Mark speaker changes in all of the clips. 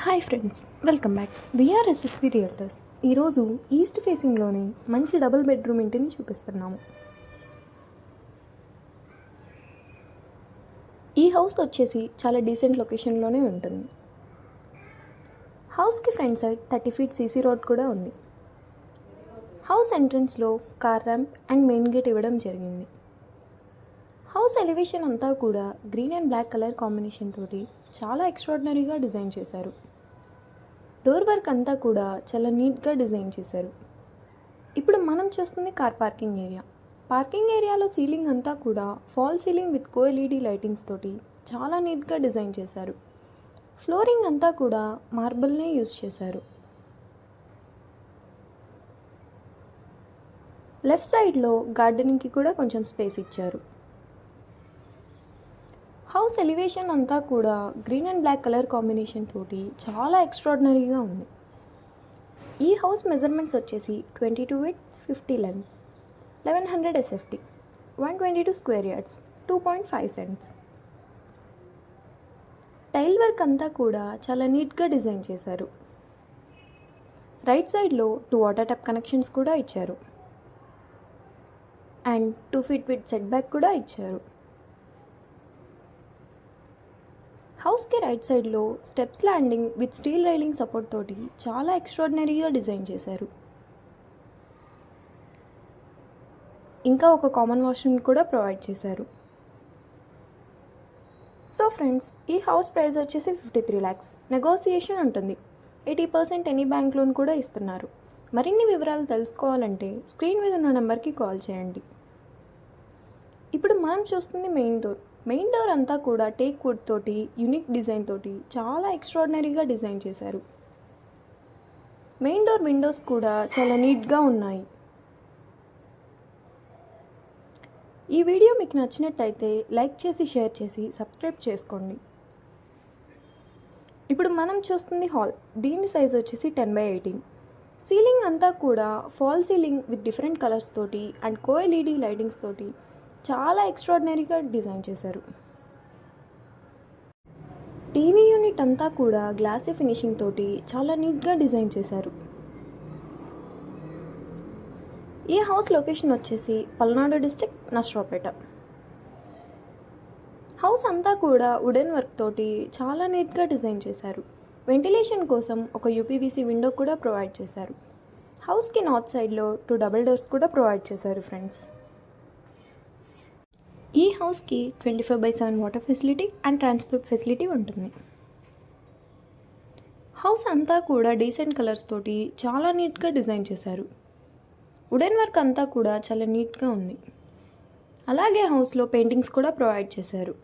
Speaker 1: Hi friends, welcome back. VR SSP realtors. ఈరోజు east ఫేసింగ్లోని మంచి డబుల్ బెడ్రూమ్ ఇంటిని చూపిస్తున్నాము. ఈ హౌస్ వచ్చేసి చాలా డీసెంట్ లొకేషన్లోనే ఉంటుంది. హౌస్కి front side 30 feet CC road కూడా ఉంది. హౌస్ ఎంట్రన్స్లో car ramp and main gate ఇవ్వడం జరిగింది. హౌస్ ఎలివేషన్ అంతా కూడా green and black colour combination తోటి చాలా ఎక్స్ట్రాడినరీగా డిజైన్ చేశారు. డోర్ వర్క్ అంతా కూడా చాలా నీట్గా డిజైన్ చేశారు. ఇప్పుడు మనం చూస్తుంది కార్ పార్కింగ్ ఏరియా. పార్కింగ్ ఏరియాలో సీలింగ్ అంతా కూడా ఫాల్ సీలింగ్ విత్ కోఎల్ఈడి లైటింగ్స్ తోటి చాలా నీట్గా డిజైన్ చేశారు. ఫ్లోరింగ్ అంతా కూడా మార్బుల్నే యూజ్ చేశారు. లెఫ్ట్ సైడ్లో గార్డెనింగ్కి కూడా కొంచెం స్పేస్ ఇచ్చారు. హౌస్ ఎలివేషన్ అంతా కూడా green and black colour combination తోటి చాలా ఎక్స్ట్రాడినరీగా ఉంది. ఈ హౌస్ మెజర్మెంట్స్ వచ్చేసి 22 with 50 length, 1100 SFT, 122 square yards, 2.5 cents. Tile work అంతా కూడా చాలా నీట్గా డిజైన్ చేశారు. రైట్ సైడ్లో 2 వాటర్ ట్యాప్ కనెక్షన్స్ కూడా ఇచ్చారు and 2 feet with set back కూడా ఇచ్చారు. హౌస్కి రైట్ సైడ్లో steps landing with steel railing support తోటి చాలా ఎక్స్ట్రాడినరీగా డిజైన్ చేశారు. ఇంకా ఒక కామన్ వాష్రూమ్ కూడా ప్రొవైడ్ చేశారు. సో ఫ్రెండ్స్, ఈ హౌస్ ప్రైస్ వచ్చేసి 53 lakhs. నెగోసియేషన్ ఉంటుంది. 80% ఎనీ బ్యాంక్ లోన్ కూడా ఇస్తున్నారు. మరిన్ని వివరాలు తెలుసుకోవాలంటే స్క్రీన్ మీద ఉన్న నెంబర్కి కాల్ చేయండి. ఇప్పుడు మనం చూస్తుంది మెయిన్ డోర్. మెయిన్ డోర్ అంతా కూడా టేక్ వుడ్ తోటి యూనిక్ డిజైన్ తోటి చాలా ఎక్స్ట్రాడినరీగా డిజైన్ చేశారు. మెయిన్ డోర్ విండోస్ కూడా చాలా నీట్గా ఉన్నాయి. ఈ వీడియో మీకు నచ్చినట్టయితే లైక్ చేసి షేర్ చేసి సబ్స్క్రైబ్ చేసుకోండి. ఇప్పుడు మనం చూస్తుంది హాల్. దీని సైజ్ వచ్చేసి 10x18. సీలింగ్ అంతా కూడా fall ceiling with different colours తోటి అండ్ కోఎల్ఈడి లైటింగ్స్ తోటి చాలా ఎక్స్ట్రాడినరీగా డిజైన్ చేశారు. టీవీ యూనిట్ అంతా కూడా గ్లాసీ ఫినిషింగ్ తోటి చాలా నీట్గా డిజైన్ చేశారు. ఈ హౌస్ లొకేషన్ వచ్చేసి పల్నాడు డిస్ట్రిక్ట్, నర్సరావుపేట. హౌస్ అంతా కూడా వుడెన్ వర్క్ తోటి చాలా నీట్గా డిజైన్ చేశారు. వెంటిలేషన్ కోసం ఒక యూపీవీసీ విండో కూడా ప్రొవైడ్ చేశారు. హౌస్కి నార్త్ సైడ్లో 2 డబుల్ డోర్స్ కూడా ప్రొవైడ్ చేశారు ఫ్రెండ్స్. ఈ హౌస్కి 24/7 water facility and transport facility ఉంటుంది. హౌస్ అంతా కూడా డీసెంట్ కలర్స్ తోటి చాలా నీట్గా డిజైన్ చేశారు. వుడెన్ వర్క్ అంతా కూడా చాలా నీట్గా ఉంది. అలాగే హౌస్లో పెయింటింగ్స్ కూడా ప్రొవైడ్ చేశారు.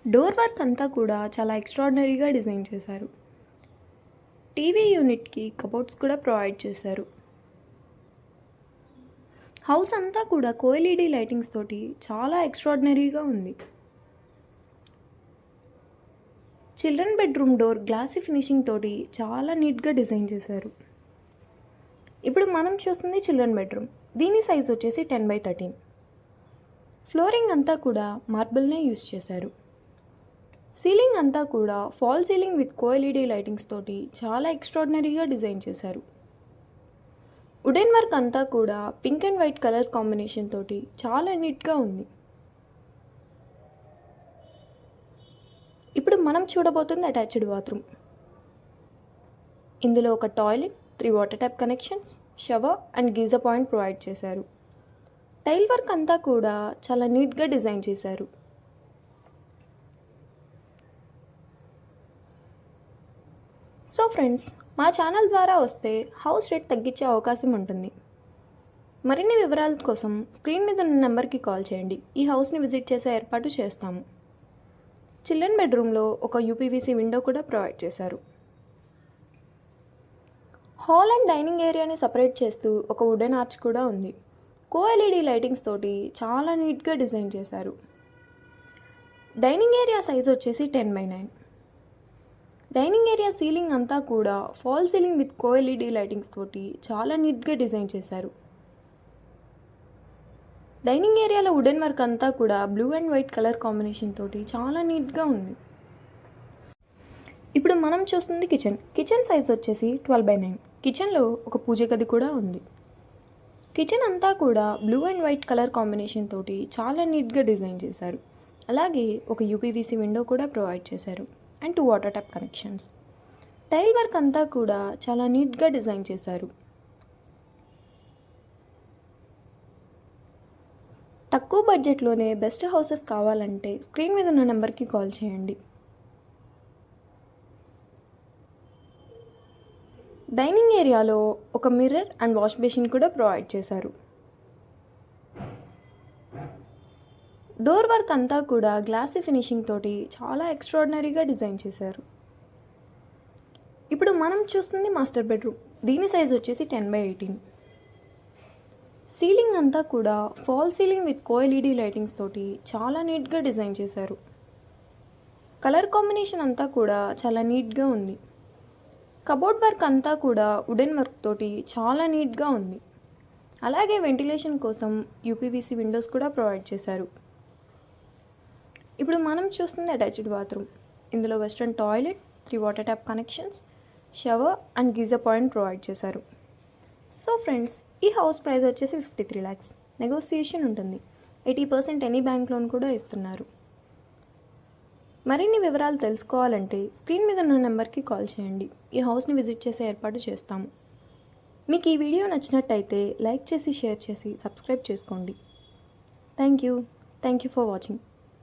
Speaker 1: డోర్ వర్క్ అంతా కూడా చాలా ఎక్స్ట్రాడినరీగా డిజైన్ చేశారు. టీవీ యూనిట్కి కబోర్డ్స్ కూడా ప్రొవైడ్ చేశారు. హౌస్ అంతా కూడా కోఎల్ఈడి లైటింగ్స్ తోటి చాలా ఎక్స్ట్రాడినరీగా ఉంది. Children bedroom door glassy finishing తోటి చాలా నీట్గా డిజైన్ చేశారు. ఇప్పుడు మనం చూస్తుంది చిల్డ్రన్ బెడ్రూమ్. దీని సైజ్ వచ్చేసి 10x13. ఫ్లోరింగ్ అంతా కూడా మార్బుల్నే యూజ్ చేశారు. సీలింగ్ అంతా కూడా ఫాల్ సీలింగ్ విత్ కోఎల్ఈడి లైటింగ్స్ తోటి చాలా ఎక్స్ట్రాడినరీగా డిజైన్ చేశారు. వుడెన్ వర్క్ అంతా కూడా pink and white colour combination తోటి చాలా నీట్గా ఉంది. ఇప్పుడు మనం చూడబోతుంది అటాచ్డ్ బాత్రూమ్. ఇందులో ఒక toilet, 3 water tap connections, shower and geyser point provide చేశారు. టైల్ వర్క్ అంతా కూడా చాలా నీట్గా డిజైన్ చేశారు. సో ఫ్రెండ్స్, మా ఛానల్ ద్వారా వస్తే హౌస్ రేట్ తగ్గించే అవకాశం ఉంటుంది. మరిన్ని వివరాల కోసం స్క్రీన్ మీద ఉన్న నెంబర్కి కాల్ చేయండి. ఈ హౌస్ని విజిట్ చేసే ఏర్పాటు చేస్తాము. చిల్డ్రన్ బెడ్రూమ్లో ఒక యూపీవీసీ విండో కూడా ప్రొవైడ్ చేశారు. హాల్ అండ్ డైనింగ్ ఏరియాని సపరేట్ చేస్తూ ఒక వుడెన్ ఆర్చ్ కూడా ఉంది. కోఎల్ఈడి లైటింగ్స్ తోటి చాలా నీట్గా డిజైన్ చేశారు. డైనింగ్ ఏరియా సైజ్ వచ్చేసి 10x9. డైనింగ్ ఏరియా సీలింగ్ అంతా కూడా ఫాల్ సీలింగ్ విత్ కోఎల్ఈడి లైటింగ్స్ తోటి చాలా నీట్గా డిజైన్ చేశారు. డైనింగ్ ఏరియాలో వుడెన్ వర్క్ అంతా కూడా blue and white colour combination తోటి చాలా నీట్గా ఉంది. ఇప్పుడు మనం చూస్తుంది కిచెన్ సైజ్ వచ్చేసి 12/9. కిచెన్లో ఒక పూజ గది కూడా ఉంది. కిచెన్ అంతా కూడా blue and white colour combination తోటి చాలా నీట్గా డిజైన్ చేశారు. అలాగే ఒక యూపీవీసీ విండో కూడా ప్రొవైడ్ చేశారు and 2 water tap connections. Tile work అంతా కూడా చాలా నీట్గా డిజైన్ చేశారు. తక్కువ బడ్జెట్లోనే బెస్ట్ హౌసెస్ కావాలంటే స్క్రీన్ మీద ఉన్న నెంబర్కి కాల్ చేయండి. డైనింగ్ ఏరియాలో ఒక మిర్రర్ అండ్ వాష్ బేసిన్ కూడా ప్రొవైడ్ చేశారు. డోర్ వర్క్ అంతా కూడా గ్లాసీ ఫినిషింగ్ తోటి చాలా ఎక్స్ట్రాడినరీగా డిజైన్ చేశారు. ఇప్పుడు మనం చూస్తుంది మాస్టర్ బెడ్రూమ్. దీని సైజ్ వచ్చేసి 10/18. సీలింగ్ అంతా కూడా ఫాల్ సీలింగ్ విత్ కోఎల్ఈడి లైటింగ్స్ తోటి చాలా నీట్గా డిజైన్ చేశారు. కలర్ కాంబినేషన్ అంతా కూడా చాలా నీట్గా ఉంది. కబోర్డ్ వర్క్ అంతా కూడా వుడెన్ వర్క్ తోటి చాలా నీట్గా ఉంది. అలాగే వెంటిలేషన్ కోసం యూపీవీసీ విండోస్ కూడా ప్రొవైడ్ చేశారు. ఇప్పుడు మనం చూస్తుంది అటాచ్డ్ బాత్రూమ్. ఇందులో western toilet, 3 water tap connections, shower and geyser point provide చేశారు. సో ఫ్రెండ్స్, ఈ హౌస్ ప్రైస్ వచ్చేసి 53 lakhs. నెగోసియేషన్ ఉంటుంది. 80% ఎనీ బ్యాంక్ లోన్ కూడా ఇస్తున్నారు. మరిన్ని వివరాలు తెలుసుకోవాలంటే స్క్రీన్ మీద ఉన్న నెంబర్కి కాల్ చేయండి. ఈ హౌస్ని విజిట్ చేసే ఏర్పాటు చేస్తాము. మీకు ఈ వీడియో నచ్చినట్టయితే లైక్ చేసి, షేర్ చేసి, సబ్స్క్రైబ్ చేసుకోండి. Thank you for watching.